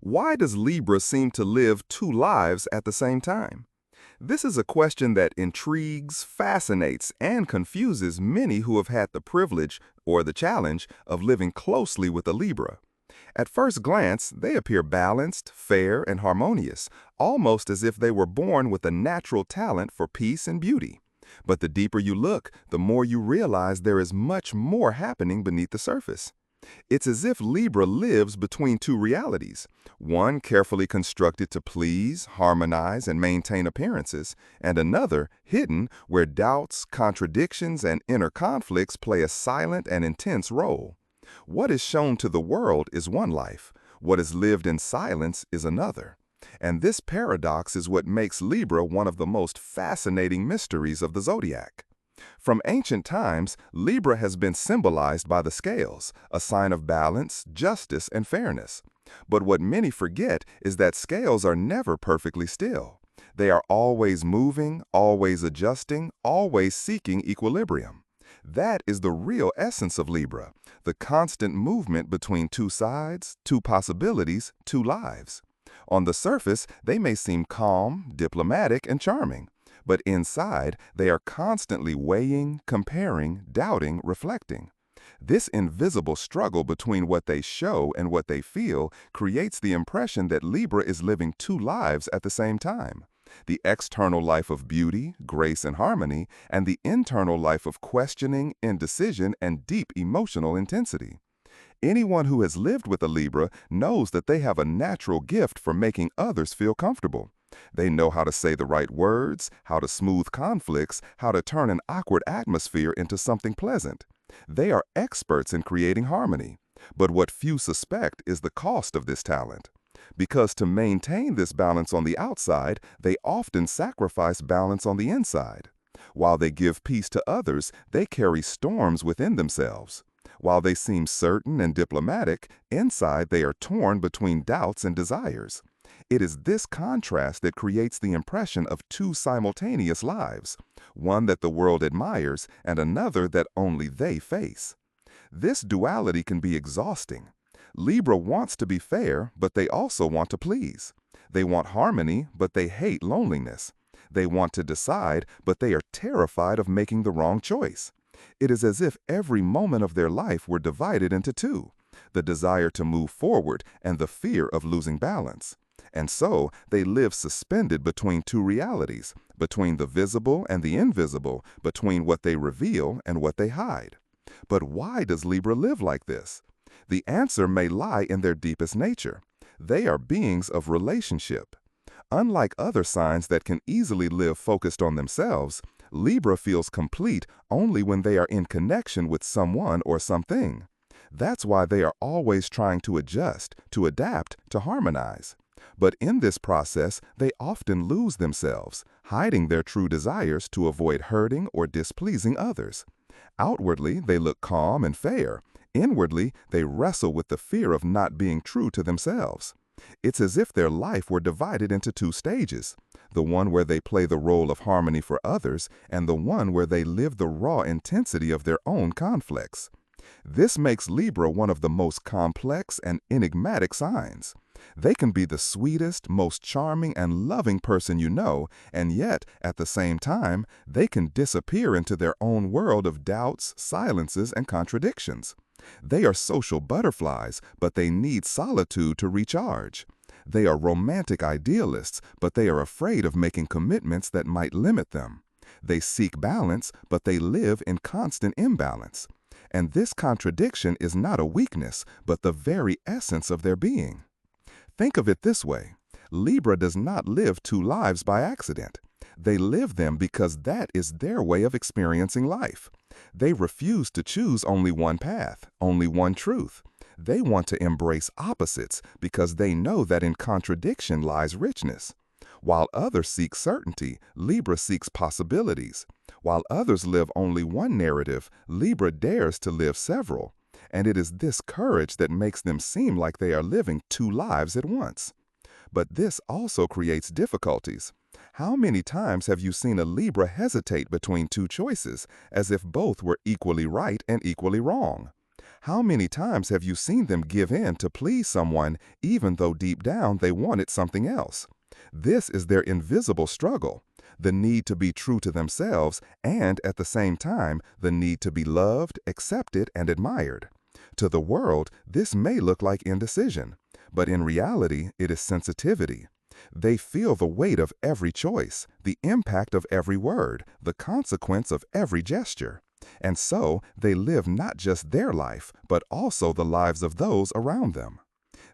Why does Libra seem to live two lives at the same time? This is a question that intrigues, fascinates, and confuses many who have had the privilege or the challenge of living closely with a Libra. At first glance, they appear balanced, fair, and harmonious, almost as if they were born with a natural talent for peace and beauty. But the deeper you look, the more you realize there is much more happening beneath the surface. It's as if Libra lives between two realities, one carefully constructed to please, harmonize, and maintain appearances, and another hidden where doubts, contradictions, and inner conflicts play a silent and intense role. What is shown to the world is one life, what is lived in silence is another. And this paradox is what makes Libra one of the most fascinating mysteries of the zodiac. From ancient times, Libra has been symbolized by the scales, a sign of balance, justice, and fairness. But what many forget is that scales are never perfectly still. They are always moving, always adjusting, always seeking equilibrium. That is the real essence of Libra, the constant movement between two sides, two possibilities, two lives. On the surface, they may seem calm, diplomatic, and charming. But inside, they are constantly weighing, comparing, doubting, reflecting. This invisible struggle between what they show and what they feel creates the impression that Libra is living two lives at the same time. The external life of beauty, grace, and harmony, and the internal life of questioning, indecision, and deep emotional intensity. Anyone who has lived with a Libra knows that they have a natural gift for making others feel comfortable. They know how to say the right words, how to smooth conflicts, how to turn an awkward atmosphere into something pleasant. They are experts in creating harmony. But what few suspect is the cost of this talent. Because to maintain this balance on the outside, they often sacrifice balance on the inside. While they give peace to others, they carry storms within themselves. While they seem certain and diplomatic, inside they are torn between doubts and desires. It is this contrast that creates the impression of two simultaneous lives, one that the world admires and another that only they face. This duality can be exhausting. Libra wants to be fair, but they also want to please. They want harmony, but they hate loneliness. They want to decide, but they are terrified of making the wrong choice. It is as if every moment of their life were divided into two, the desire to move forward and the fear of losing balance. And so, they live suspended between two realities, between the visible and the invisible, between what they reveal and what they hide. But why does Libra live like this? The answer may lie in their deepest nature. They are beings of relationship. Unlike other signs that can easily live focused on themselves, Libra feels complete only when they are in connection with someone or something. That's why they are always trying to adjust, to adapt, to harmonize. But in this process, they often lose themselves, hiding their true desires to avoid hurting or displeasing others. Outwardly, they look calm and fair. Inwardly, they wrestle with the fear of not being true to themselves. It's as if their life were divided into two stages, the one where they play the role of harmony for others and the one where they live the raw intensity of their own conflicts. This makes Libra one of the most complex and enigmatic signs. They can be the sweetest, most charming, and loving person you know, and yet, at the same time, they can disappear into their own world of doubts, silences, and contradictions. They are social butterflies, but they need solitude to recharge. They are romantic idealists, but they are afraid of making commitments that might limit them. They seek balance, but they live in constant imbalance. And this contradiction is not a weakness, but the very essence of their being. Think of it this way. Libra does not live two lives by accident. They live them because that is their way of experiencing life. They refuse to choose only one path, only one truth. They want to embrace opposites because they know that in contradiction lies richness. While others seek certainty, Libra seeks possibilities. While others live only one narrative, Libra dares to live several. And it is this courage that makes them seem like they are living two lives at once. But this also creates difficulties. How many times have you seen a Libra hesitate between two choices, as if both were equally right and equally wrong? How many times have you seen them give in to please someone even though deep down they wanted something else? This is their invisible struggle, the need to be true to themselves and at the same time the need to be loved, accepted, and admired. To the world, this may look like indecision, but in reality, it is sensitivity. They feel the weight of every choice, the impact of every word, the consequence of every gesture. And so, they live not just their life, but also the lives of those around them.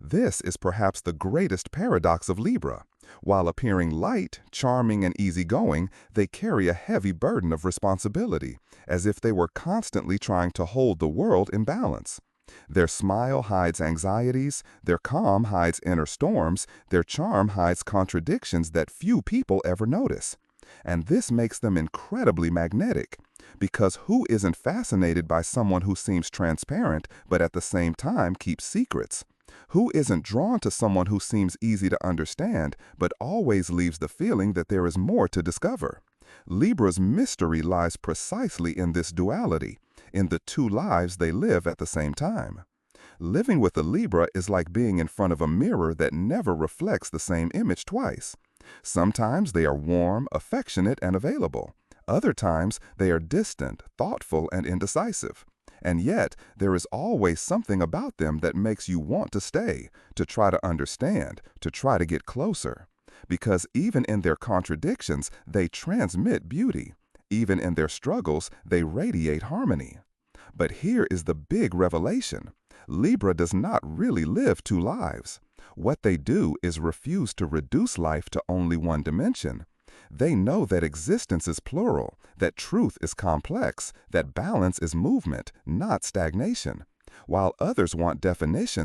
This is perhaps the greatest paradox of Libra. While appearing light, charming, and easygoing, they carry a heavy burden of responsibility, as if they were constantly trying to hold the world in balance. Their smile hides anxieties, their calm hides inner storms, their charm hides contradictions that few people ever notice. And this makes them incredibly magnetic, because who isn't fascinated by someone who seems transparent but at the same time keeps secrets? Who isn't drawn to someone who seems easy to understand but always leaves the feeling that there is more to discover? Libra's mystery lies precisely in this duality, in the two lives they live at the same time. Living with a Libra is like being in front of a mirror that never reflects the same image twice. Sometimes they are warm, affectionate, and available. Other times they are distant, thoughtful, and indecisive. And yet, there is always something about them that makes you want to stay, to try to understand, to try to get closer. Because even in their contradictions, they transmit beauty. Even in their struggles, they radiate harmony. But here is the big revelation. Libra does not really live two lives. What they do is refuse to reduce life to only one dimension. They know that existence is plural, that truth is complex, that balance is movement, not stagnation. While others want definition,